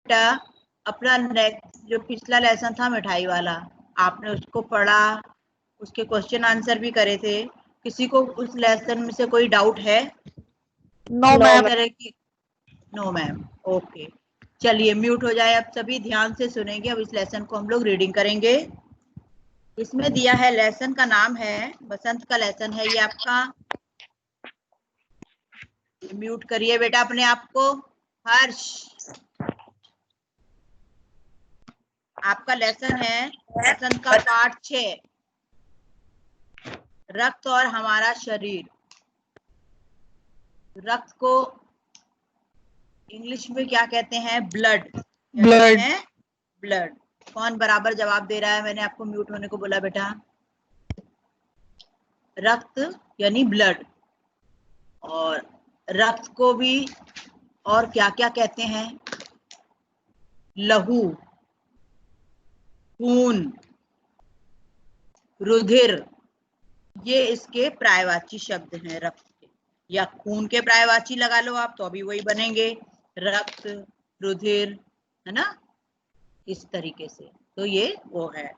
बेटा अपना नेक्स्ट जो पिछला लेसन था मिठाई वाला, आपने उसको पढ़ा, उसके क्वेश्चन आंसर भी करे थे। किसी को उस लेसन में से कोई डाउट है? No ma'am. No ma'am, okay. चलिए म्यूट हो जाए, अब सभी ध्यान से सुनेंगे। अब इस लेसन को हम लोग रीडिंग करेंगे। इसमें दिया है, लेसन का नाम है, बसंत का लेसन है ये आपका। म्यूट करिए बेटा अपने आप को। हर्ष, आपका लेसन है बसंत का पार्ट 6, रक्त और हमारा शरीर। रक्त को इंग्लिश में क्या कहते हैं? ब्लड। ब्लड। है ब्लड। कौन बराबर जवाब दे रहा है? मैंने आपको म्यूट होने को बोला बेटा। रक्त यानी ब्लड। और रक्त को भी और क्या क्या कहते हैं? लहू, खून, रुधिर, ये इसके पर्यायवाची शब्द हैं रक्त के। या खून के पर्यायवाची लगा लो आप तो अभी वही बनेंगे, रक्त, रुधिर, है ना, इस तरीके से। तो ये वो है।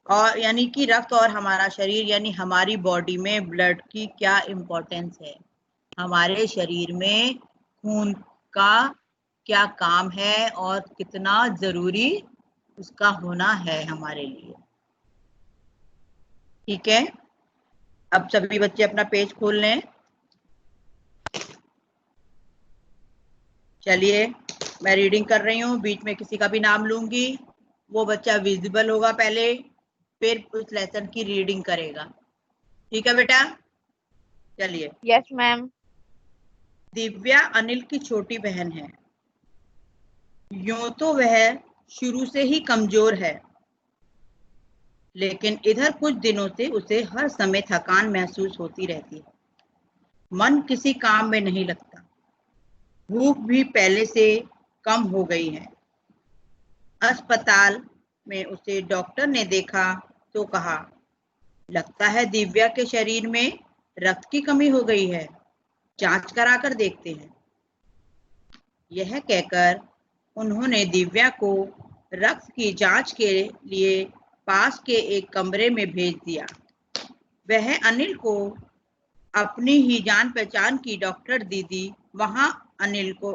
और यानी कि रक्त और हमारा शरीर, यानी हमारी बॉडी में ब्लड की क्या इम्पोर्टेंस है, हमारे शरीर में खून का क्या काम है और कितना जरूरी उसका होना है हमारे लिए। ठीक है, अब सभी बच्चे अपना पेज खोल लें। चलिए मैं रीडिंग कर रही हूँ, बीच में किसी का भी नाम लूंगी, वो बच्चा विजिबल होगा पहले, फिर उस लेसन की रीडिंग करेगा। ठीक है बेटा? चलिए। Yes ma'am. दिव्या अनिल की छोटी बहन है। यूं तो वह शुरू से ही कमजोर है, लेकिन इधर कुछ दिनों से उसे हर समय थकान महसूस होती रहती है। मन किसी काम में नहीं लगता। भूख भी पहले से कम हो गई है। अस्पताल में उसे डॉक्टर ने देखा तो कहा, लगता है दिव्या के शरीर में रक्त की कमी हो गई है, जांच कराकर देखते हैं। यह कहकर उन्होंने दिव्या को रक्त की जांच के लिए पास के एक कमरे में भेज दिया। वह अनिल को अपनी ही जान पहचान की डॉक्टर दीदी वहां अनिल को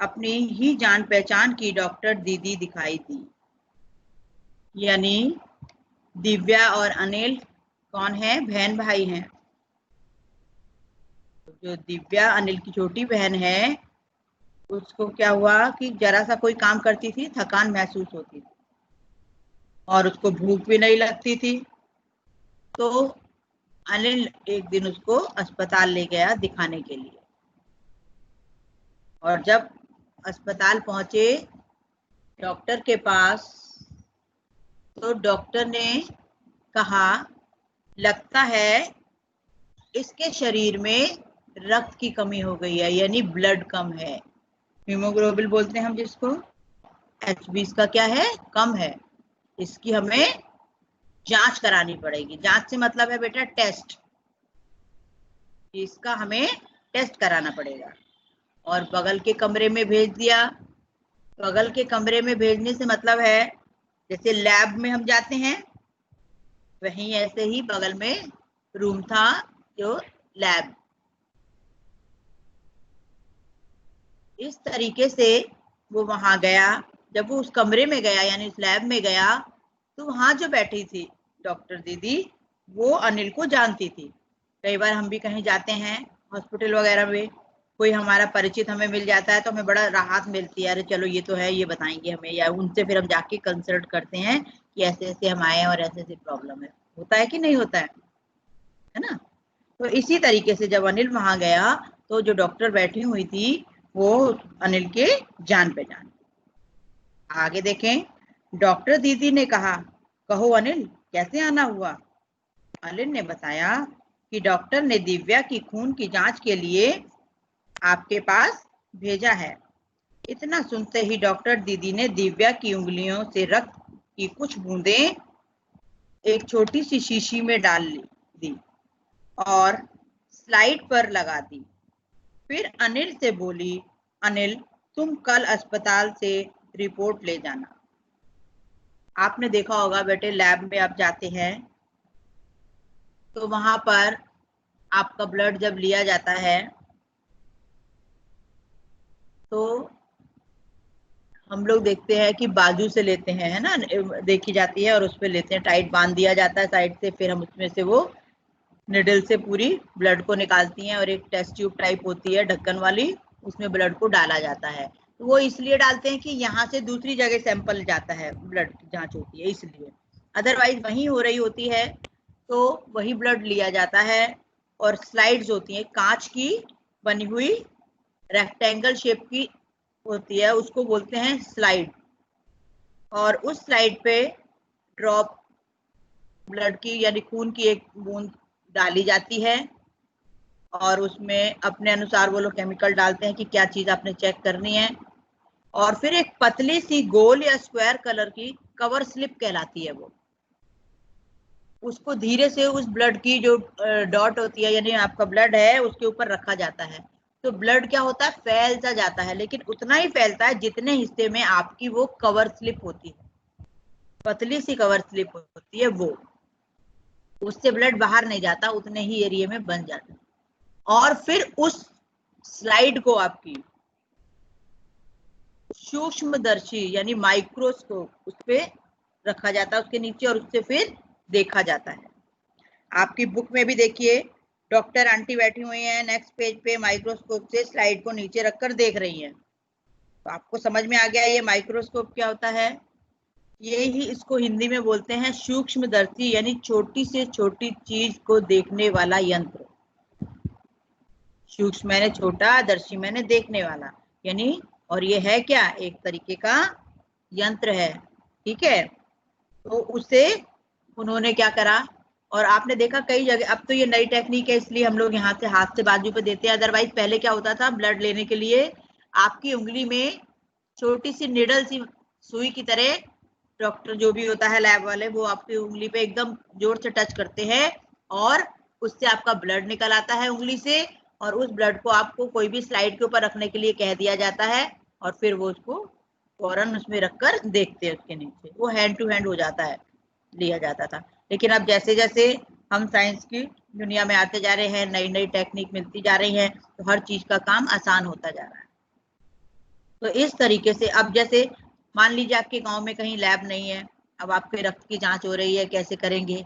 अपनी ही जान पहचान की डॉक्टर दीदी दिखाई दी। यानी दिव्या और अनिल कौन है? बहन भाई हैं। जो दिव्या अनिल की छोटी बहन है, उसको क्या हुआ कि जरा सा कोई काम करती थी थकान महसूस होती थी और उसको भूख भी नहीं लगती थी। तो अनिल एक दिन उसको अस्पताल ले गया दिखाने के लिए। और जब अस्पताल पहुंचे डॉक्टर के पास, तो डॉक्टर ने कहा, लगता है इसके शरीर में रक्त की कमी हो गई है, यानी ब्लड कम है। हीमोग्लोबिन बोलते हैं हम जिसको, HB इसका क्या है? कम है। इसकी हमें जांच करानी पड़ेगी। जांच से मतलब है बेटा टेस्ट। इसका हमें टेस्ट कराना पड़ेगा। और बगल के कमरे में भेज दिया। बगल के कमरे में भेजने से मतलब है जैसे लैब में हम जाते हैं, वहीं ऐसे ही बगल में रूम था जो लैब। इस तरीके से वो वहां गया। जब वो उस कमरे में गया यानी उस लैब में गया, तो वहां जो बैठी थी डॉक्टर दीदी, वो अनिल को जानती थी। कई बार हम भी कहीं जाते हैं हॉस्पिटल वगैरह में, कोई हमारा परिचित हमें मिल जाता है तो हमें बड़ा राहत मिलती है, अरे चलो ये तो है, ये बताएंगे हमें, या उनसे फिर हम जाके कंसल्ट करते हैं कि ऐसे ऐसे हम आए हैं और ऐसे ऐसे प्रॉब्लम है। होता है कि नहीं होता है ना? तो इसी तरीके से जब अनिल वहां गया, तो जो डॉक्टर बैठी हुई थी वो अनिल के जान पहचान। आगे देखें, डॉक्टर दीदी ने कहा, कहो अनिल कैसे आना हुआ? अनिल ने बताया कि डॉक्टर ने दिव्या की खून की जांच के लिए आपके पास भेजा है। इतना सुनते ही डॉक्टर दीदी ने दिव्या की उंगलियों से रक्त की कुछ बूंदें एक छोटी सी शीशी में डाल दी और स्लाइड पर लगा दी। फिर अनिल से बोली, अनिल तुम कल अस्पताल से रिपोर्ट ले जाना। आपने देखा होगा बेटे, लैब में आप जाते हैं तो वहां पर आपका ब्लड जब लिया जाता है तो हम लोग देखते हैं कि बाजू से लेते हैं, है ना, देखी जाती है और उस पे लेते हैं, टाइट बांध दिया जाता है साइड से, फिर हम उसमें से वो निडल से पूरी ब्लड को निकालती हैं और एक टेस्ट ट्यूब टाइप होती है ढक्कन वाली, उसमें ब्लड को डाला जाता है। तो वो इसलिए डालते हैं कि यहाँ से दूसरी जगह सैंपल जाता है, ब्लड की जांच होती है इसलिए, अदरवाइज वहीं हो रही होती है तो वही ब्लड लिया जाता है। और स्लाइड्स होती हैं कांच की बनी हुई, रेक्टेंगल शेप की होती है, उसको बोलते हैं स्लाइड। और उस स्लाइड पे ड्रॉप ब्लड की यानी खून की एक बूंद डाली जाती है और उसमें अपने अनुसार वो लोग केमिकल डालते हैं कि क्या चीज आपने चेक करनी है। और फिर एक पतली सी गोल या स्क्वायर कलर की कवर स्लिप कहलाती है वो, उसको धीरे से उस ब्लड की जो डॉट होती है यानी आपका ब्लड है उसके ऊपर रखा जाता है। तो ब्लड क्या होता है, फैलता जाता है, लेकिन उतना ही फैलता है जितने हिस्से में आपकी वो कवर स्लिप होती है, पतली सी कवर स्लिप होती है वो, उससे ब्लड बाहर नहीं जाता, उतने ही एरिया में बन जाता है। और फिर उस स्लाइड को आपकी सूक्ष्मदर्शी यानी माइक्रोस्कोप उस पे रखा जाता है उसके नीचे, और उससे फिर देखा जाता है। आपकी बुक में भी देखिए, डॉक्टर आंटी बैठी हुई हैं, नेक्स्ट पेज पे माइक्रोस्कोप से स्लाइड को नीचे रखकर देख रही हैं। तो आपको समझ में आ गया ये माइक्रोस्कोप क्या होता है। ये ही इसको हिंदी में बोलते हैं सूक्ष्मदर्शी, यानी छोटी से छोटी चीज को देखने वाला यंत्र। सूक्ष्म मैंने छोटा, दर्शी मैंने देखने वाला, यानी और ये है क्या, एक तरीके का यंत्र है, ठीक है। तो उसे उन्होंने क्या करा, और आपने देखा कई जगह, अब तो ये नई टेक्निक है इसलिए हम लोग यहाँ से हाथ से बाजू पे देते हैं, अदरवाइज पहले क्या होता था, ब्लड लेने के लिए आपकी उंगली में छोटी सी निडल सी सुई की तरह, डॉक्टर जो भी होता है लैब वाले, वो आपकी उंगली पे एकदम जोर से टच करते हैं और उससे आपका ब्लड निकल आता है उंगली से, और उस ब्लड को आपको कोई भी स्लाइड के ऊपर रखने के लिए कह दिया जाता है और फिर वो उसको फौरन उसमें रखकर देखते हैं उसके नीचे, वो हैंड टू हैंड हो जाता है, लिया जाता था। लेकिन अब जैसे जैसे हम साइंस की दुनिया में आते जा रहे हैं, नई नई टेक्निक मिलती जा रही है, तो हर चीज का काम आसान होता जा रहा है। तो इस तरीके से अब जैसे मान लीजिए आपके गांव में कहीं लैब नहीं है, अब आपके रक्त की जांच हो रही है, कैसे करेंगे,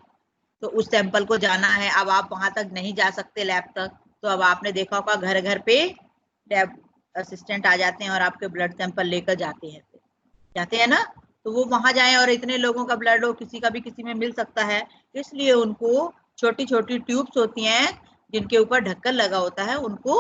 तो उस सैंपल को जाना है, अब आप वहां तक नहीं जा सकते लैब तक, तो अब आपने देखा होगा घर घर पे लैब असिस्टेंट आ जाते हैं और आपके ब्लड सैंपल लेकर जाते हैं ना। तो वो वहां जाए और इतने लोगों का ब्लड हो, किसी का भी किसी में मिल सकता है, इसलिए उनको छोटी छोटी ट्यूब्स होती हैं जिनके ऊपर ढक्कन लगा होता है, उनको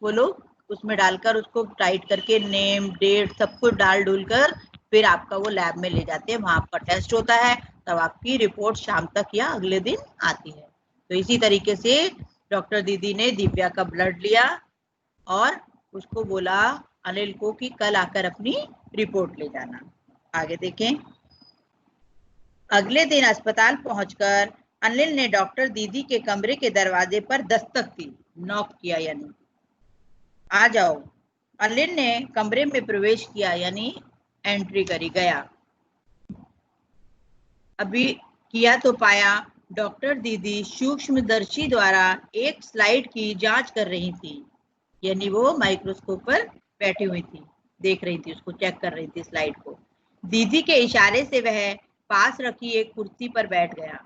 वो लोग उसमें डालकर उसको टाइट करके नेम डेट सब कुछ डाल डूल कर फिर आपका वो लैब में ले जाते हैं, वहां आपका टेस्ट होता है, तब आपकी रिपोर्ट शाम तक या अगले दिन आती है। तो इसी तरीके से डॉक्टर दीदी ने दिव्या का ब्लड लिया और उसको बोला अनिल को कि कल आकर अपनी रिपोर्ट ले जाना। आगे देखें। अगले दिन अस्पताल पहुंचकर अनिल ने डॉक्टर दीदी के कमरे के दरवाजे पर दस्तक दी, नॉक किया यानी आ जाओ। अनिल ने कमरे में प्रवेश किया यानी एंट्री करी, गया। अभी किया तो पाया डॉक्टर दीदी सूक्ष्मदर्शी द्वारा एक स्लाइड की जांच कर रही थी, यानी वो माइक्रोस्कोप पर बैठी हुई थी, देख रही थी, उसको चेक कर रही थी स्लाइड को। दीदी के इशारे से वह पास रखी एक कुर्सी पर बैठ गया।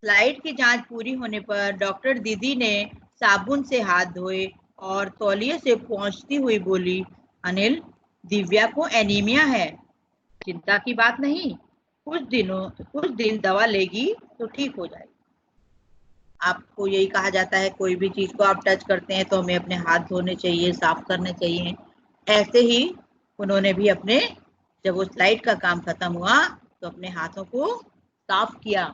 स्लाइड की जांच पूरी होने पर डॉक्टर दीदी ने साबुन से हाथ धोए और तौलिए से पोंछती हुई बोली, अनिल, दिव्या को एनीमिया है, चिंता की बात नहीं, कुछ दिन दवा लेगी तो ठीक हो जाएगी। आपको यही कहा जाता है, कोई भी चीज को आप टच करते हैं तो हमें अपने हाथ धोने चाहिए, साफ करने चाहिए। ऐसे ही उन्होंने भी अपने, जब वो स्लाइड का काम खत्म हुआ तो अपने हाथों को साफ किया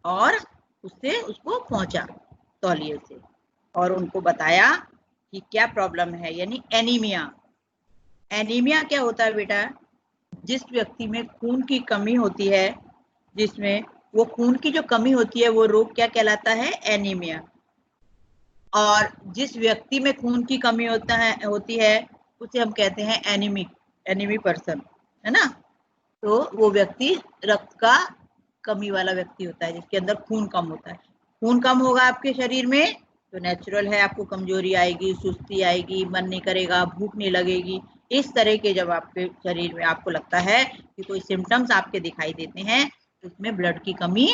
और उससे उसको पोंछा तौलिए से, और उनको बताया कि क्या प्रॉब्लम है, यानी एनीमिया। एनीमिया क्या होता है बेटा, जिस व्यक्ति में खून की कमी होती है, जिसमें वो खून की जो कमी होती है वो रोग क्या कहलाता है, एनीमिया। और जिस व्यक्ति में खून की कमी होती है उसे हम कहते हैं एनीमी पर्सन, है ना। तो वो व्यक्ति रक्त का कमी वाला व्यक्ति होता है, जिसके अंदर खून कम होता है। खून कम होगा आपके शरीर में तो नेचुरल है आपको कमजोरी आएगी, सुस्ती आएगी, मन नहीं करेगा, भूख नहीं लगेगी। इस तरह के जब आपके शरीर में आपको लगता है कि कोई सिम्टम्स आपके दिखाई देते हैं तो उसमें ब्लड की कमी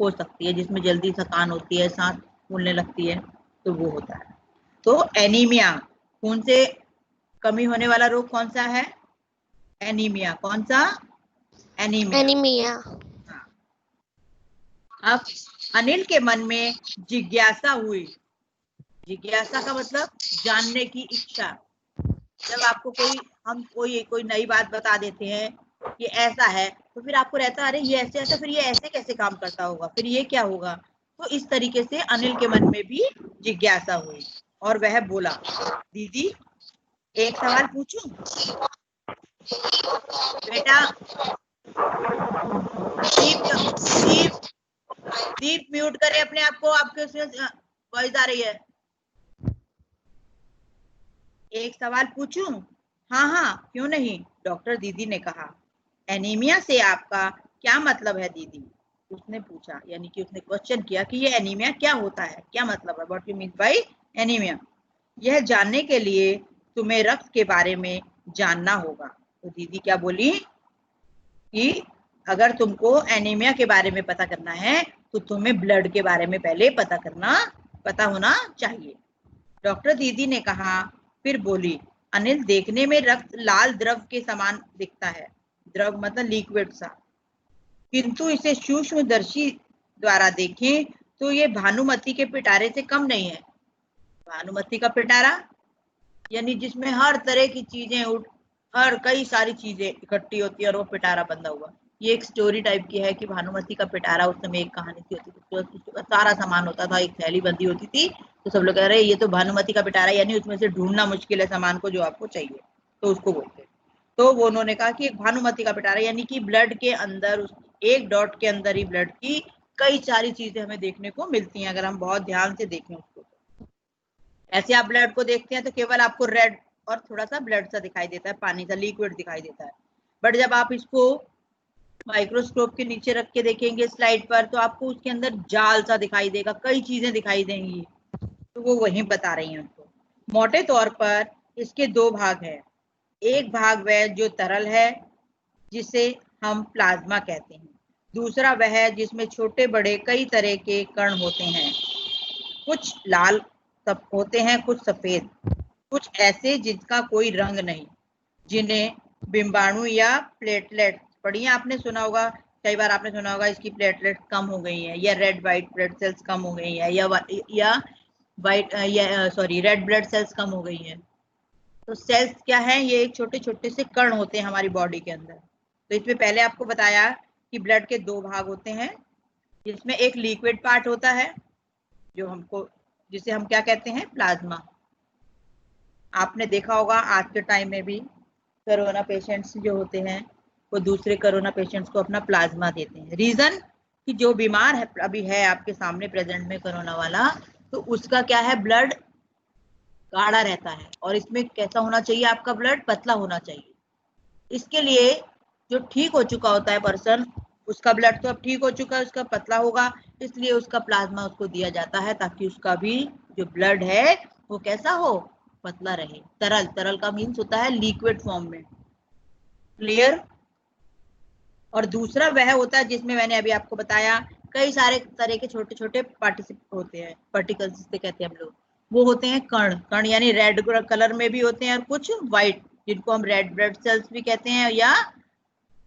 हो सकती है, जिसमें जल्दी थकान होती है, सांस फूलने लगती है, तो वो होता है। तो एनीमिया, खून से कमी होने वाला रोग कौन सा है? एनीमिया। कौन सा? एनीमिया। एनीमिया। हाँ। अब अनिल के मन में जिज्ञासा हुई। जिज्ञासा का मतलब जानने की इच्छा। जब आपको कोई नई बात बता देते हैं ये ऐसा है, तो फिर आपको रहता है अरे ये ऐसे ऐसा, फिर ये ऐसे कैसे काम करता होगा, फिर ये क्या होगा। तो इस तरीके से अनिल के मन में भी जिज्ञासा हुई और वह बोला, दीदी एक सवाल पूछूं? बेटा दीप दीप दीप म्यूट करें अपने आप को, आपके उसमें वॉइस आ रही है। एक सवाल पूछूं? हाँ हाँ क्यों नहीं, डॉक्टर दीदी ने कहा। एनीमिया से आपका क्या मतलब है दीदी? उसने पूछा, यानी कि उसने क्वेश्चन किया कि ये एनीमिया क्या होता है, क्या मतलब है, what you mean by anaemia. यह जानने के लिए तुम्हें रक्त के बारे में जानना होगा। तो दीदी क्या बोली कि अगर तुमको एनीमिया के बारे में पता करना है तो तुम्हें ब्लड के बारे में पहले पता होना चाहिए। डॉक्टर दीदी ने कहा, फिर बोली, अनिल देखने में रक्त लाल द्रव के समान दिखता है, द्रव मतलब लिक्विड सा, किंतु इसे सूक्ष्मदर्शी द्वारा देखें तो ये भानुमति के पिटारे से कम नहीं है। भानुमति का पिटारा यानी जिसमें हर तरह की चीजें हर कई सारी चीजें इकट्ठी होती है और वो पिटारा बंधा हुआ। ये एक स्टोरी टाइप की है कि भानुमति का पिटारा, उस समय एक कहानी सी होती थी, तो सारा सामान होता था, एक थैली बंधी होती थी, तो सब लोग कह रहे ये तो भानुमति का पिटारा, यानी उसमें से ढूंढना मुश्किल है सामान को जो आपको चाहिए, तो उसको बोलते हैं। तो वो उन्होंने कहा कि एक भानुमति का पिटारा यानी कि ब्लड के अंदर, एक डॉट के अंदर ही ब्लड की कई सारी चीजें हमें देखने को मिलती हैं अगर हम बहुत ध्यान से देखें उसको। ऐसे आप ब्लड को देखते हैं तो केवल आपको रेड और थोड़ा सा ब्लड सा दिखाई देता है, पानी सा लिक्विड दिखाई देता है। बट जब आप इसको माइक्रोस्कोप के नीचे रख के देखेंगे स्लाइड पर तो आपको उसके अंदर जाल सा दिखाई देगा, कई चीजें दिखाई देंगी। तो वो वही बता रही हैं उनको। मोटे तौर पर इसके दो भाग हैं। एक भाग वह जो तरल है जिसे हम प्लाज्मा कहते हैं, दूसरा वह जिसमें छोटे बड़े कई तरह के कण होते हैं, कुछ लाल होते हैं, कुछ सफेद, कुछ ऐसे जिनका कोई रंग नहीं, जिन्हें बिंबाणु या प्लेटलेट, पढ़िए आपने सुना होगा, कई बार आपने सुना होगा इसकी प्लेटलेट कम हो गई है, या रेड व्हाइट ब्लड सेल्स कम हो गई है, या रेड ब्लड सेल्स कम हो गई है। तो सेल्स क्या है? ये एक छोटे छोटे से कण होते हैं हमारी बॉडी के अंदर। तो इसमें पहले आपको बताया कि ब्लड के दो भाग होते हैं, जिसमें एक लिक्विड पार्ट होता है जिसे हम क्या कहते हैं? प्लाज्मा। आपने देखा होगा आज के टाइम में भी कोरोना पेशेंट्स जो होते हैं वो दूसरे कोरोना पेशेंट्स को अपना प्लाज्मा देते हैं। रीजन कि जो बीमार है अभी है आपके सामने प्रेजेंट में कोरोना वाला, तो उसका क्या है? ब्लड गाढ़ा रहता है और इसमें कैसा होना चाहिए? आपका ब्लड पतला होना चाहिए। इसके लिए जो ठीक हो चुका होता है पर्सन, उसका ब्लड तो अब ठीक हो चुका है, उसका पतला होगा, इसलिए उसका प्लाज्मा उसको दिया जाता है ताकि उसका भी जो ब्लड है वो कैसा हो? पतला रहे। तरल का मीन्स होता है लिक्विड फॉर्म में। क्लियर? और दूसरा वह होता है जिसमें मैंने अभी आपको बताया कई सारे तरह के छोटे छोटे पार्टिसिपेट होते हैं, पार्टिकल्स जिसे कहते हैं हम लोग, वो होते हैं कण। कण यानी रेड कलर में भी होते हैं और कुछ व्हाइट, जिनको हम रेड ब्लड सेल्स भी कहते हैं, या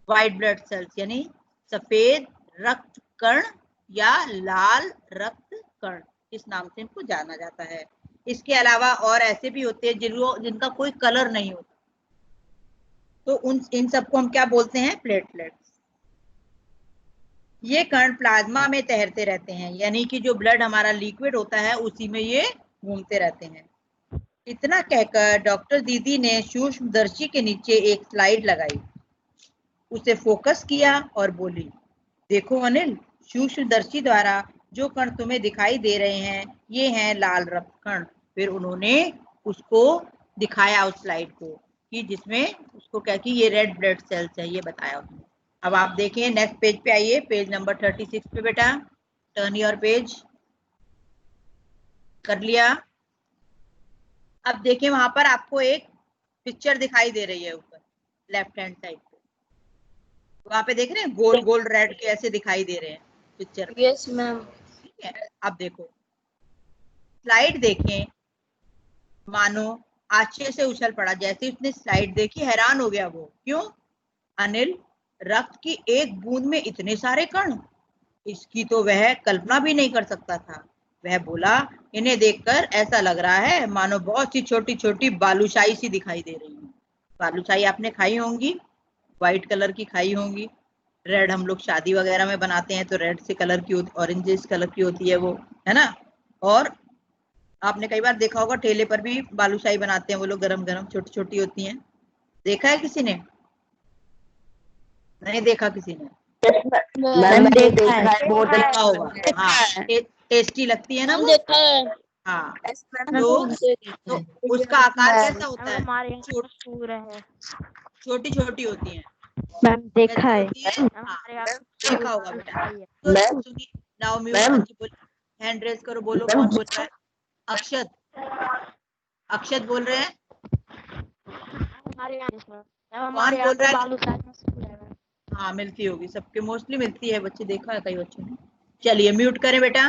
व्हाइट ब्लड सेल्स यानी सफेद रक्त कण या लाल रक्त कण, इस नाम से इनको जाना जाता है। इसके अलावा और ऐसे भी होते हैं जिनका कोई कलर नहीं होता, तो इन सबको हम क्या बोलते हैं? प्लेटलेट्स। ये कण प्लाज्मा में तैरते रहते हैं, यानी कि जो ब्लड हमारा लिक्विड होता है उसी में ये घूमते रहते हैं। इतना कहकर डॉक्टर दीदी ने सूक्ष्मदर्शी के नीचे एक स्लाइड लगाई, उसे फोकस किया और बोली, देखो अनिल, सूक्ष्मदर्शी द्वारा जो कण तुम्हें दिखाई दे रहे हैं ये हैं लाल रक्त कण। फिर उन्होंने उसको दिखाया उस स्लाइड को, कि जिसमें उसको क्या कि ये रेड ब्लड सेल्स है, ये बताया उसने। अब आप देखिए नेक्स्ट पेज पे आइए, पेज नंबर 36 पे बेटा, टर्न योर पेज। कर लिया? अब देखिए वहां पर आपको एक पिक्चर दिखाई दे रही है ऊपर लेफ्ट हैंड साइड पे, वहां पे देख रहे हैं गोल गोल रेड के ऐसे दिखाई दे रहे हैं पिक्चर में। Yes ma'am. ठीक है, अब देखो स्लाइड देखें, मानो आश्चर्य से उछल पड़ा। जैसे ही उसने स्लाइड देखी हैरान हो गया वो। क्यों? अनिल, रक्त की एक बूंद में इतने सारे कण, इसकी तो वह कल्पना भी नहीं कर सकता था। वह बोला, इन्हें देखकर ऐसा लग रहा है मानो बहुत सी छोटी छोटी बालूशाही सी दिखाई दे रही है। बालूशाही आपने खाई होंगी, व्हाइट कलर की खाई होंगी। रेड हम लोग शादी वगैरह में बनाते हैं तो रेड से कलर की होती, ऑरेंजेस कलर की होती है वो, है ना। और आपने कई बार देखा होगा ठेले पर भी बालूशाही बनाते हैं वो लोग, गरम गरम छोटी छोटी होती हैं। देखा है किसी ने? नहीं देखा किसी ने? मैम देखा है। बहुत देखा होगा। हाँ, टेस्टी लगती है ना वो। देखा है। हाँ, तो तो उसका आकार कैसा होता है? हमारे यहाँ मशहूर है। छोटी छोटी होती हैं। मैम देखा कैसी है। होती है? हाँ, देखा होगा बेटा। तो सुनिए, नाउ म्यूट बच्चे बोल, हैंड रेज करो, बोलो कौन बोल रहा है? अक्षत, अक्षत बोल रहे हैं। हमारे यहाँ कौन बोल रहा है? बालूशाही मशहूर है। हाँ, मिलती होगी सबके, मोस्टली मिलती है बच्चे, देखा है कई बच्चों ने। चलिए म्यूट करें बेटा,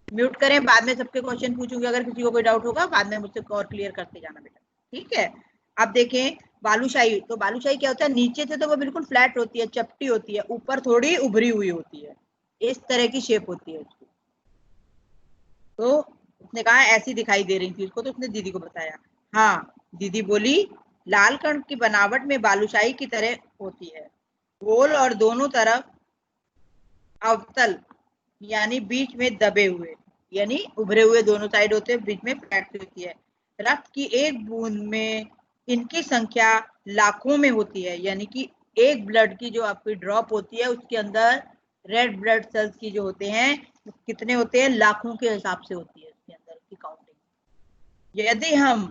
म्यूट करें, बाद में सबके क्वेश्चन पूछूंगी, अगर किसी को कोई डाउट होगा बाद में मुझसे और क्लियर करते जाना बेटा। ठीक है, अब देखें बालूशाही। तो बालूशाही क्या होता है? नीचे से तो वो बिल्कुल फ्लैट होती है, चपटी होती है, ऊपर थोड़ी उभरी हुई होती है, इस तरह की शेप होती है उसकी। तो उसने कहा ऐसी दिखाई दे रही थी उसको, तो उसने दीदी को बताया। हाँ, दीदी बोली, लाल कण की बनावट में बालूशाही की तरह होती है, गोल और दोनों तरफ अवतल, यानी बीच में दबे हुए, यानी उभरे हुए दोनों साइड होते हैं, बीच में फ्लैट होती है। रक्त की एक बूंद में इनकी संख्या लाखों में होती है, यानी कि एक ब्लड की जो आपकी ड्रॉप होती है उसके अंदर रेड ब्लड सेल्स की जो होते हैं कितने होते हैं? लाखों के हिसाब से होती है उसके अंदर की काउंटिंग। यदि हम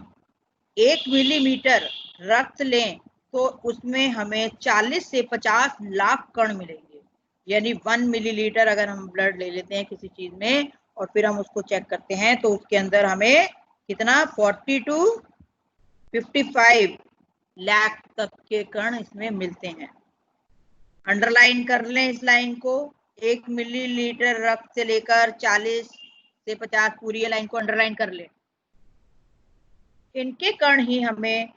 1 मिलीमीटर रक्त लें तो उसमें हमें 40 से 50 लाख कण मिलेंगे। यानी 1 मिलीलीटर अगर हम ब्लड ले लेते हैं किसी चीज में और फिर हम उसको चेक करते हैं तो उसके अंदर हमें कितना 40 टू 55 लाख तक के कण इसमें मिलते हैं। अंडरलाइन कर लें इस लाइन को, 1 मिलीलीटर रक्त से लेकर 40 से 50, पूरी लाइन को अंडरलाइन कर लें। इनके कण ही हमें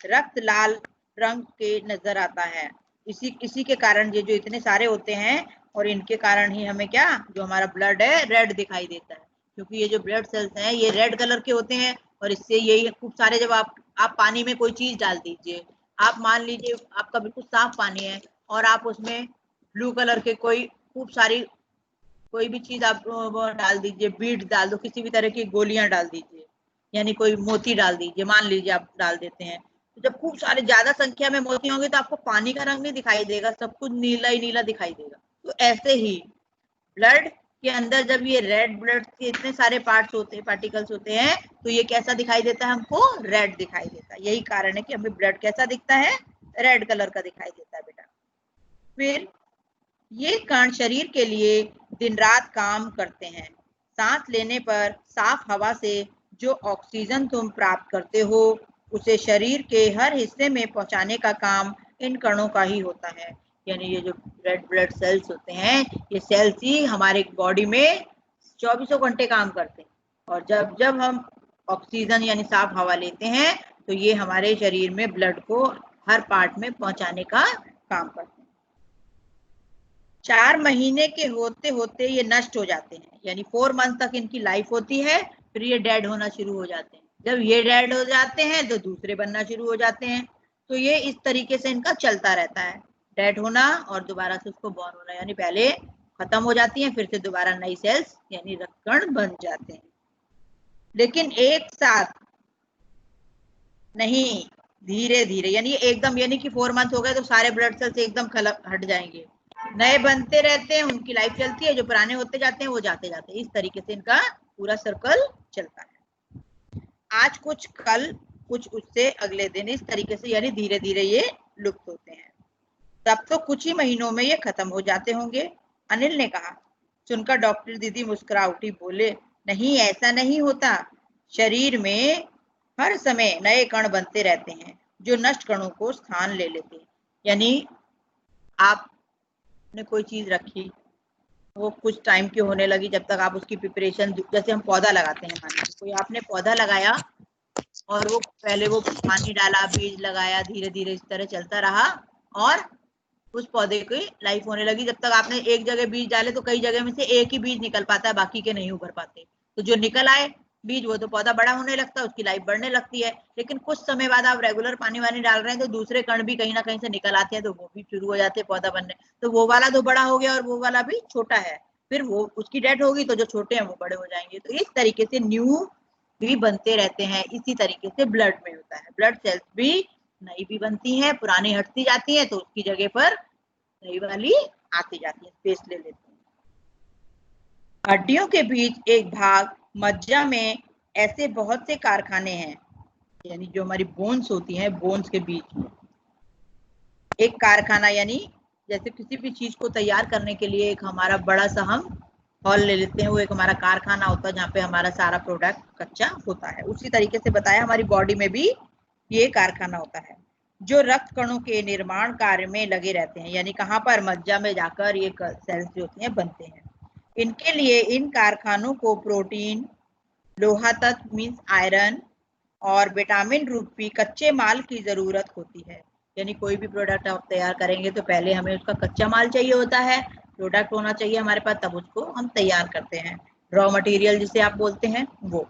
रक्त लाल रंग के नजर आता है। इसी के कारण ये जो इतने सारे होते हैं और इनके कारण ही हमें क्या, जो हमारा ब्लड है रेड दिखाई देता है, क्योंकि ये जो ब्लड सेल्स हैं ये रेड कलर के होते हैं। और इससे यही खूब सारे, जब आप पानी में कोई चीज डाल दीजिए, आप मान लीजिए आपका बिल्कुल साफ पानी है और आप उसमें ब्लू कलर के कोई खूब सारी कोई भी चीज आप डाल दीजिए, बीट डाल दो, किसी भी तरह की गोलियां डाल दीजिए, यानी कोई मोती डाल दीजिए, मान लीजिए आप डाल देते हैं, तो जब खूब सारे ज्यादा संख्या में मोती होंगे तो आपको पानी का रंग नहीं दिखाई देगा, सब कुछ नीला ही नीला दिखाई देगा। तो ऐसे ही ब्लड के अंदर जब ये रेड ब्लड के इतने सारे पार्ट्स होते हैं, पार्टिकल्स होते हैं, तो ये कैसा दिखाई देता है? हमको रेड दिखाई देता है। यही कारण है कि हमें ब्लड कैसा दिखता है? रेड कलर का दिखाई देता है बेटा। फिर ये कण शरीर के लिए दिन रात काम करते हैं। सांस लेने पर साफ हवा से जो ऑक्सीजन तुम प्राप्त करते हो उसे शरीर के हर हिस्से में पहुंचाने का काम इन कणों का ही होता है। यानी ये जो रेड ब्लड सेल्स होते हैं, ये सेल्स ही हमारे बॉडी में 24 घंटे काम करते हैं, और जब जब हम ऑक्सीजन यानी साफ हवा लेते हैं तो ये हमारे शरीर में ब्लड को हर पार्ट में पहुंचाने का काम करते हैं। 4 महीने के होते होते ये नष्ट हो जाते हैं, यानी 4 मंथ तक इनकी लाइफ होती है, फिर ये डेड होना शुरू हो जाते हैं। जब ये डेड हो जाते हैं तो दूसरे बनना शुरू हो जाते हैं। तो ये इस तरीके से इनका चलता रहता है, डेड होना और दोबारा से उसको बॉर्न होना, यानी पहले खत्म हो जाती है फिर से दोबारा नई सेल्स यानी रक्तकण बन जाते हैं, लेकिन एक साथ नहीं, धीरे धीरे। यानी एकदम, यानी कि 4 मंथ हो गए तो सारे ब्लड सेल्स एकदम हट जाएंगे, नए बनते रहते हैं, उनकी लाइफ चलती है, जो पुराने होते जाते हैं वो जाते जाते हैं। इस तरीके से इनका पूरा सर्कल चलता है। आज कुछ कल कुछ उससे अगले दिन, इस तरीके से यानी धीरे धीरे ये लुप्त होते हैं। तब तो कुछ ही महीनों में ये खत्म हो जाते होंगे, अनिल ने कहा। सुनकर डॉक्टर दीदी मुस्कुरा उठी, बोले, नहीं ऐसा नहीं होता, शरीर में हर समय नए कण बनते रहते हैं जो नष्ट कणों को स्थान ले लेते हैं। यानी आपने कोई चीज रखी, वो कुछ टाइम की होने लगी, जब तक आप उसकी प्रिपरेशन, जैसे हम पौधा लगाते हैं, मान लीजिए कोई आपने पौधा लगाया और वो पहले वो पानी डाला, बीज लगाया, धीरे धीरे इस तरह चलता रहा और उस पौधे की लाइफ होने लगी। जब तक आपने एक जगह बीज डाले तो कई जगह में से एक ही बीज निकल पाता है, बाकी के नहीं उभर पाते। तो जो निकल आए बीज, वो तो पौधा बड़ा होने लगता है, उसकी लाइफ बढ़ने लगती है। लेकिन कुछ समय बाद आप रेगुलर पानी वानी डाल रहे हैं तो दूसरे कण भी कहीं ना कहीं से निकल आते हैं, तो वो भी शुरू हो जाते हैं पौधा बनने। तो वो वाला तो बड़ा हो गया और वो वाला भी छोटा है, फिर वो उसकी डेथ होगी तो जो छोटे हैं वो बड़े हो जाएंगे। तो इस तरीके से न्यू भी बनते रहते हैं। इसी तरीके से ब्लड में होता है, ब्लड सेल्स भी नई भी बनती हैं, पुरानी हटती जाती है तो उसकी जगह पर नई वाली आती जाती है, स्पेस ले लेती है। हड्डियों के बीच एक भाग मज्जा में ऐसे बहुत से कारखाने हैं, यानी जो हमारी बोन्स होती हैं, बोन्स के बीच में एक कारखाना, यानी जैसे किसी भी चीज को तैयार करने के लिए एक हमारा बड़ा सा हम हॉल ले लेते हैं, वो एक हमारा कारखाना होता है जहाँ पे हमारा सारा प्रोडक्ट कच्चा होता है। उसी तरीके से बताया हमारी बॉडी में भी ये कारखाना होता है जो रक्त कणों के निर्माण कार्य में लगे रहते हैं। यानी कहाँ पर, मज्जा में जाकर ये सेल्स जो होती हैं बनते हैं। इनके लिए इन कारखानों को प्रोटीन, लोहा तत्व मीन्स आयरन और विटामिन रूपी कच्चे माल की जरूरत होती है। यानी कोई भी प्रोडक्ट आप तैयार करेंगे तो पहले हमें उसका कच्चा माल चाहिए होता है, प्रोडक्ट होना चाहिए हमारे पास, तब उसको हम तैयार करते हैं। रॉ मटेरियल जिसे आप बोलते हैं वो।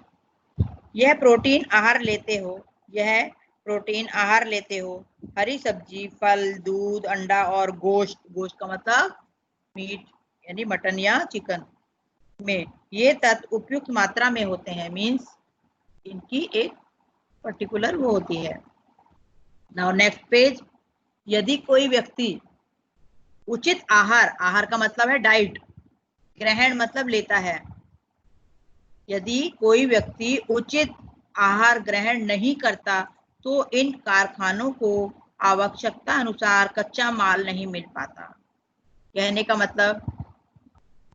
यह प्रोटीन आहार लेते हो यह प्रोटीन आहार लेते हो हरी सब्जी, फल, दूध, अंडा और गोश्त, गोश्त का मतलब मीट यानी मटन या चिकन में ये तत्व उपयुक्त मात्रा में होते हैं, मीन्स इनकी एक पर्टिकुलर वो होती है। Now next page. यदि कोई व्यक्ति उचित आहार, आहार का मतलब है डाइट, ग्रहण मतलब लेता है, यदि कोई व्यक्ति उचित आहार ग्रहण नहीं करता तो इन कारखानों को आवश्यकता अनुसार कच्चा माल नहीं मिल पाता। कहने का मतलब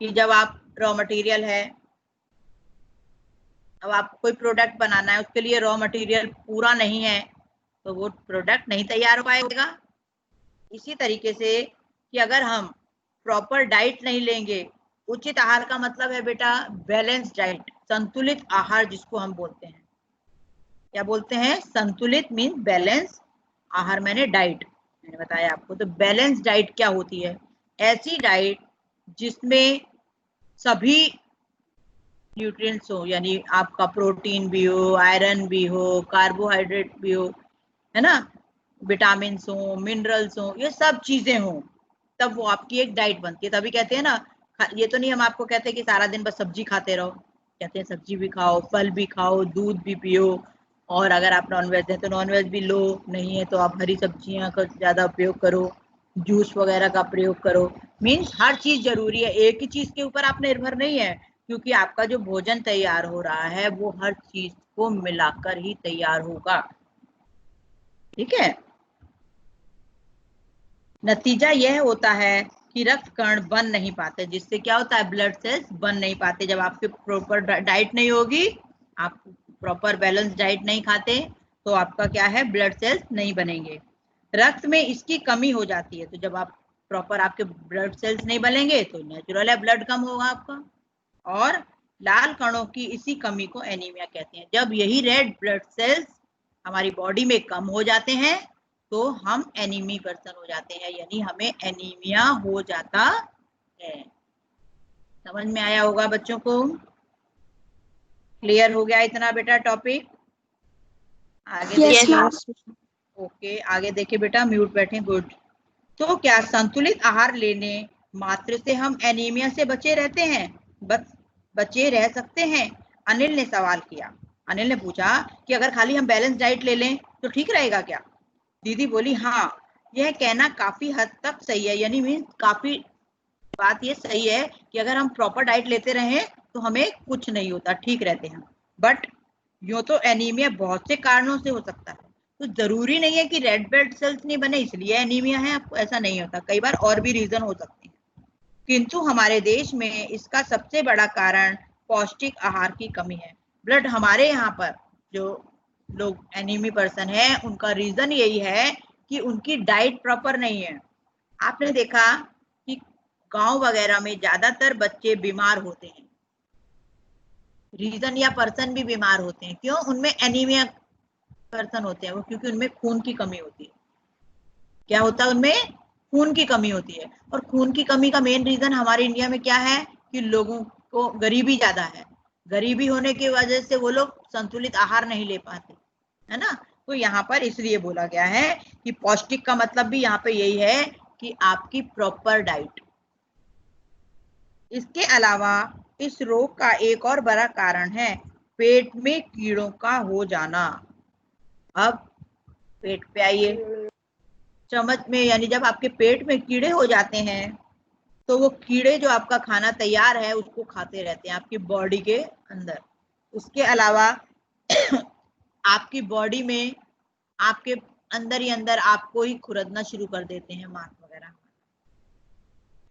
कि जब आप रॉ मटेरियल है, अब आपको कोई प्रोडक्ट बनाना है, उसके लिए रॉ मटेरियल पूरा नहीं है तो वो प्रोडक्ट नहीं तैयार हो पाएगा। इसी तरीके से कि अगर हम प्रॉपर डाइट नहीं लेंगे, उचित आहार का मतलब है बेटा बैलेंस डाइट, संतुलित आहार जिसको हम बोलते हैं। क्या बोलते हैं? संतुलित मीन बैलेंस, आहार मैंने डाइट, मैंने बताया आपको। तो बैलेंस डाइट क्या होती है? ऐसी डाइट जिसमें सभी न्यूट्रिएंट्स हो, यानी आपका प्रोटीन भी हो, आयरन भी हो, कार्बोहाइड्रेट भी हो, है ना, विटामिन हो, मिनरल्स हो, ये सब चीजें हो, तब वो आपकी एक डाइट बनती है। तभी कहते हैं ना, ये तो नहीं हम आपको कहते कि सारा दिन बस सब्जी खाते रहो, कहते हैं सब्जी भी खाओ, फल भी खाओ, दूध भी पियो, और अगर आप नॉनवेज है तो नॉनवेज भी लो, नहीं है तो आप हरी सब्जियां का ज्यादा उपयोग करो, जूस वगैरह का प्रयोग करो। मीन्स हर चीज जरूरी है, एक ही चीज के ऊपर आप निर्भर नहीं है, क्योंकि आपका जो भोजन तैयार हो रहा है वो हर चीज को मिलाकर ही तैयार होगा। ठीक है। नतीजा यह होता है कि रक्त कण बन नहीं पाते, जिससे क्या होता है, ब्लड सेल्स बन नहीं पाते। जब आपके प्रॉपर डाइट नहीं होगी, आप प्रॉपर बैलेंस डाइट नहीं खाते तो आपका क्या है, ब्लड सेल्स नहीं बनेंगे, रक्त में इसकी कमी हो जाती है। तो जब आप प्रॉपर आपके ब्लड सेल्स नहीं बनेंगे तो नेचुरल है ब्लड कम होगा आपका, और लाल कणों की इसी कमी को एनीमिया कहते हैं। जब यही रेड ब्लड सेल्स हमारी बॉडी में कम हो जाते हैं तो हम एनीमिक पर्सन हो जाते हैं, यानी हमें एनीमिया हो जाता है। समझ में आया होगा बच्चों को? क्लियर हो गया इतना बेटा टॉपिक? आगे देखिए। ओके, आगे देखिए बेटा, म्यूट बैठे, गुड। तो क्या संतुलित आहार लेने मात्र से हम एनीमिया से बचे रहते हैं, बचे रह सकते हैं? अनिल ने सवाल किया। अनिल ने पूछा कि अगर खाली हम बैलेंस डाइट ले लें तो ठीक रहेगा क्या? दीदी बोली, हाँ, यह कहना काफी हद तक सही है, यानी मीन काफी बात ये सही है कि अगर हम प्रॉपर डाइट लेते रहें तो हमें कुछ नहीं होता, ठीक रहते हैं। बट यूं तो एनीमिया बहुत से कारणों से हो सकता है, तो जरूरी नहीं है कि रेड ब्लड सेल्स नहीं बने इसलिए एनीमिया है आपको, ऐसा नहीं होता, कई बार और भी रीजन हो सकते हैं। किंतु हमारे देश में इसका सबसे बड़ा कारण पौष्टिक आहार की कमी है। ब्लड हमारे यहाँ पर जो लोग एनीमी पर्सन है उनका रीजन यही है कि उनकी डाइट प्रॉपर नहीं है। आपने देखा कि गांव वगैरह में ज्यादातर बच्चे बीमार होते हैं, रीजन या पर्सन भी बीमार होते हैं, क्यों? उनमें एनीमिया पर्सन होते हैं वो, क्योंकि उनमें खून की कमी होती है। क्या होता है उनमें? खून की कमी होती है। और खून की कमी का मेन रीजन हमारे इंडिया में क्या है कि लोगों को गरीबी ज्यादा है, गरीबी होने की वजह से वो लोग संतुलित आहार नहीं ले पाते, है ना। तो यहाँ पर इसलिए बोला गया है कि पौष्टिक का मतलब भी यहाँ पे यही है कि आपकी प्रॉपर डाइट। इसके अलावा इस रोग का एक और बड़ा कारण है पेट में कीड़ों का हो जाना। अब पेट पे आइए, चम्मच में यानी जब आपके पेट में कीड़े हो जाते हैं तो वो कीड़े जो आपका खाना तैयार है उसको खाते रहते हैं आपकी बॉडी के अंदर। उसके अलावा आपकी बॉडी में, आपके अंदर ही अंदर आपको ही खुरदना शुरू कर देते हैं मांस वगैरह।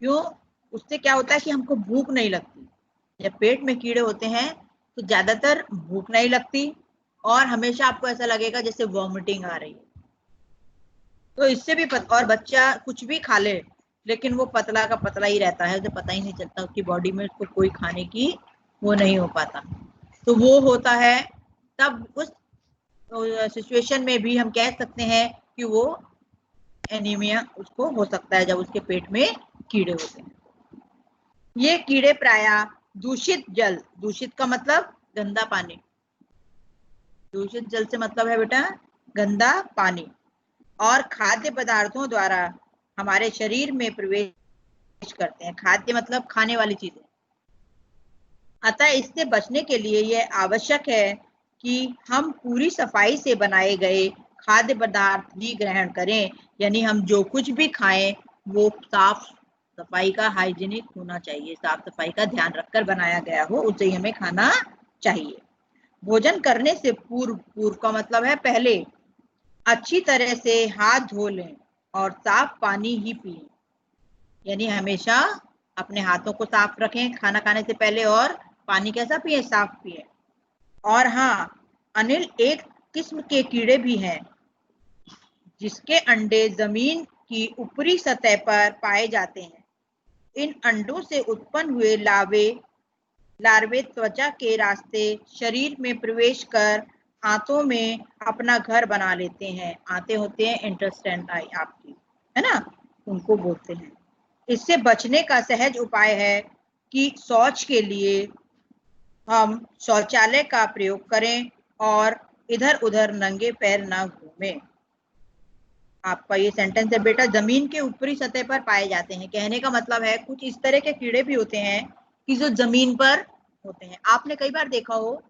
क्यों? उससे क्या होता है कि हमको भूख नहीं लगती। जब पेट में कीड़े होते हैं तो ज्यादातर भूख नहीं लगती और हमेशा आपको ऐसा लगेगा जैसे वॉमिटिंग आ रही है। तो इससे भी और बच्चा कुछ भी खा ले लेकिन वो पतला का पतला ही रहता है, उसे पता ही नहीं चलता उसकी बॉडी में उसको कोई खाने की वो नहीं हो पाता। तो वो होता है, तब उस सिचुएशन में भी हम कह सकते हैं कि वो एनीमिया उसको हो सकता है जब उसके पेट में कीड़े होते हैं। ये कीड़े प्रायः दूषित जल, दूषित का मतलब गंदा पानी, दूषित जल से मतलब है बेटा गंदा पानी, और खाद्य पदार्थों द्वारा हमारे शरीर में प्रवेश करते हैं। खाद्य मतलब खाने वाली चीजें। अतः इससे बचने के लिए यह आवश्यक है कि हम पूरी सफाई से बनाए गए खाद्य पदार्थ ही ग्रहण करें, यानी हम जो कुछ भी खाएं वो साफ सफाई का, हाइजीनिक होना चाहिए, साफ सफाई का ध्यान रखकर बनाया गया हो उसे ही हमें खाना चाहिए। भोजन करने से पूर्व, पूर्व का मतलब है पहले, अच्छी तरह से हाथ धो लें और साफ पानी ही पिएं, यानी हमेशा अपने हाथों को साफ रखें खाना खाने से पहले, और पानी कैसा पिए? साफ पिए। और हाँ, अनिल एक किस्म के कीड़े भी हैं जिसके अंडे जमीन की ऊपरी सतह पर पाए जाते हैं। इन अंडों से उत्पन्न हुए लार्वे त्वचा के रास्ते शरीर में प्रवेश कर आंतों में अपना घर बना लेते हैं। आंतें होते हैं इंटेस्टाइनल आपकी, है ना, उनको बोलते हैं। इससे बचने का सहज उपाय है कि शौच के लिए हम शौचालय का प्रयोग करें और इधर उधर नंगे पैर न घूमें। आपका ये सेंटेंस है बेटा, जमीन के ऊपरी सतह पर पाए जाते हैं, कहने का मतलब है कुछ इस तरह के कीड़े भी होते हैं कि जो जमीन पर होते हैं। आपने कई बार देखा हो,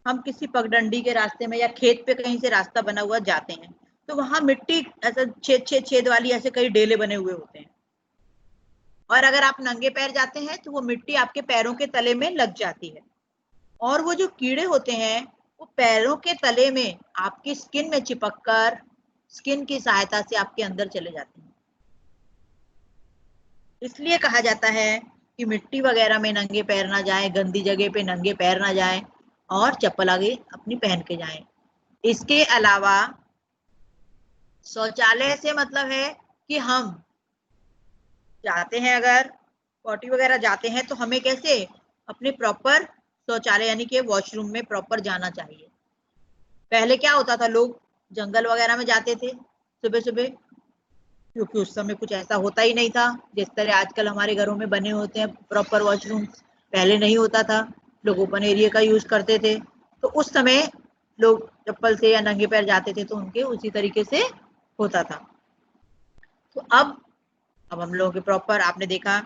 हम किसी पगडंडी के रास्ते में या खेत पे कहीं से रास्ता बना हुआ जाते हैं तो वहां मिट्टी ऐसा छेद छेद छेद वाली ऐसे कई डेले बने हुए होते हैं, और अगर आप नंगे पैर जाते हैं तो वो मिट्टी आपके पैरों के तले में लग जाती है, और वो जो कीड़े होते हैं वो पैरों के तले में आपकी स्किन में चिपक कर स्किन की सहायता से आपके अंदर चले जाते हैं। इसलिए कहा जाता है कि मिट्टी वगैरह में नंगे पैर ना जाए, गंदी जगह पे नंगे पैर ना जाए, और चप्पल आगे अपनी पहन के जाएं। इसके अलावा शौचालय से मतलब है कि हम जाते हैं, अगर पॉटी वगैरह जाते हैं तो हमें कैसे अपने प्रॉपर शौचालय यानी कि वॉशरूम में प्रॉपर जाना चाहिए। पहले क्या होता था, लोग जंगल वगैरह में जाते थे सुबह सुबह, क्योंकि उस समय कुछ ऐसा होता ही नहीं था जिस तरह आजकल हमारे घरों में बने होते हैं प्रॉपर वॉशरूम। पहले नहीं होता था, लोग ओपन एरिया का यूज करते थे, तो उस समय लोग चप्पल से या नंगे पैर जाते थे तो उनके उसी तरीके से होता था। तो अब हम लोगों के प्रॉपर, आपने देखा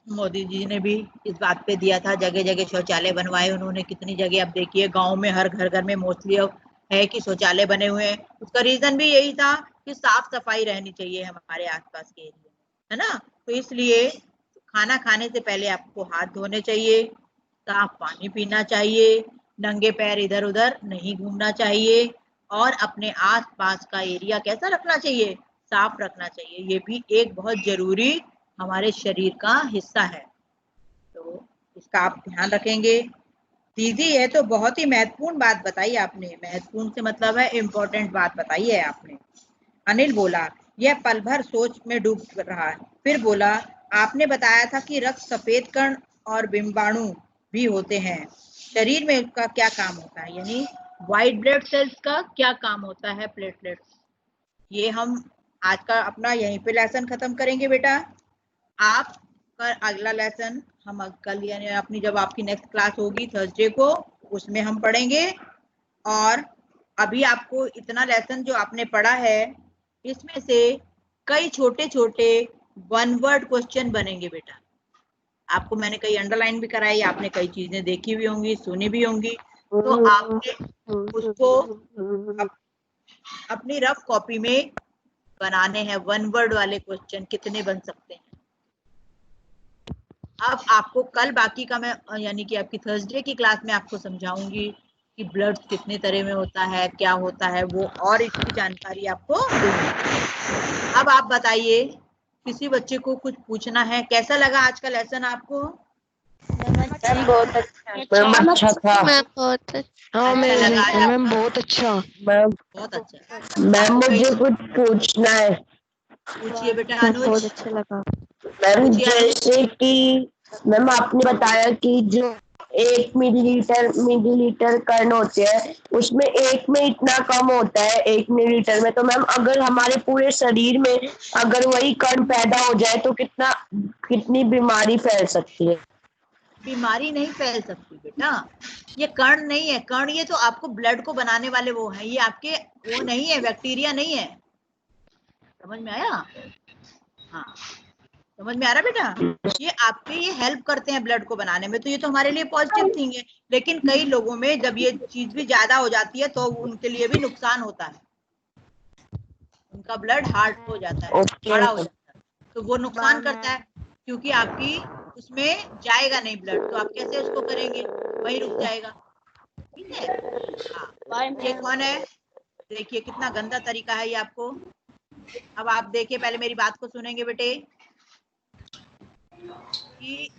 मोदी जी ने भी इस बात पे दिया था, जगह जगह शौचालय बनवाए उन्होंने, कितनी जगह अब देखिए गांव में हर घर घर में मोस्टली अब है कि शौचालय बने हुए हैं। उसका रीजन भी यही था कि साफ सफाई रहनी चाहिए हमारे आसपास के एरिया में, है ना। तो इसलिए खाना खाने से पहले आपको हाथ धोने चाहिए, साफ पानी पीना चाहिए, नंगे पैर इधर उधर नहीं घूमना चाहिए और अपने आसपास का एरिया कैसा रखना चाहिए, साफ रखना चाहिए। ये भी एक बहुत जरूरी हमारे शरीर का हिस्सा है, तो इसका आप ध्यान रखेंगे। दीदी ये तो बहुत ही महत्वपूर्ण बात बताई आपने, महत्वपूर्ण से मतलब है इम्पोर्टेंट बात बताई है आपने। अनिल बोला, यह पल भर सोच में डूब रहा है। फिर बोला, आपने बताया था कि रक्त सफेद कण और बिंबाणु भी होते हैं, शरीर में उसका क्या काम होता है, यानी व्हाइट ब्लड सेल्स का क्या काम होता है, प्लेटलेट्स। ये हम आज का अपना यहीं पे लेसन खत्म करेंगे बेटा। आप का अगला लेसन हम कल यानी अपनी जब आपकी नेक्स्ट क्लास होगी थर्सडे को, उसमें हम पढ़ेंगे। और अभी आपको इतना लेसन जो आपने पढ़ा है इसमें से कई छोटे छोटे वन वर्ड क्वेश्चन बनेंगे बेटा। आपको मैंने कई अंडरलाइन भी कराई, आपने कई चीजें देखी भी होंगी, सुनी भी होंगी, तो आपने उसको अपनी रफ कॉपी में बनाने हैं। वन वर्ड वाले क्वेश्चन कितने बन सकते हैं। अब आपको कल बाकी का मैं यानी कि आपकी थर्सडे की क्लास में आपको समझाऊंगी कि ब्लड कितने तरह में होता है, क्या होता है वो, और इसकी जानकारी आपको दूंगी। अब आप बताइए, किसी बच्चे को कुछ पूछना है, कैसा लगा आज का लेसन आपको? मैम बहुत अच्छा, मैम अच्छा था। मैम बहुत अच्छा। हाँ अच्छा लगा आज मैम आपका? बहुत अच्छा। मैम बहुत अच्छा। मैम आपको कई मुझे कुछ पूछना है। पूछिए बेटा मैम अनुज, बहुत अच्छा लगा। मैम पूछिए अनुज। जैसे कि मैम आपने बताया कि जो 1 मिलीलीटर कण होते हैं उसमें एक में इतना कम होता है 1 मिलीलीटर में, तो मैम अगर हमारे पूरे शरीर में अगर वही कण पैदा हो जाए तो कितनी बीमारी फैल सकती है? बीमारी नहीं फैल सकती बेटा, ये कण नहीं है। कण ये तो आपको ब्लड को बनाने वाले वो है, ये आपके वो नहीं है, बैक्टीरिया नहीं है। समझ में आया? हाँ, समझ में आ रहा बेटा? ये आपके ये हेल्प करते हैं ब्लड को बनाने में, तो ये तो हमारे लिए पॉजिटिव थिंग है। लेकिन कई लोगों में जब ये चीज भी ज्यादा हो जाती है तो उनके लिए भी नुकसान होता है, उनका ब्लड हार्ड हो जाता है, ओके गाढ़ा हो जाता है, तो वो नुकसान करता है, क्योंकि आपकी उसमें जाएगा नहीं ब्लड, तो आप कैसे उसको करेंगे, वहीं रुक जाएगा। ठीक है? हाँ, ये कौन है? देखिए कितना गंदा तरीका है ये आपको। अब आप देखिए, पहले मेरी बात को सुनेंगे बेटे, कि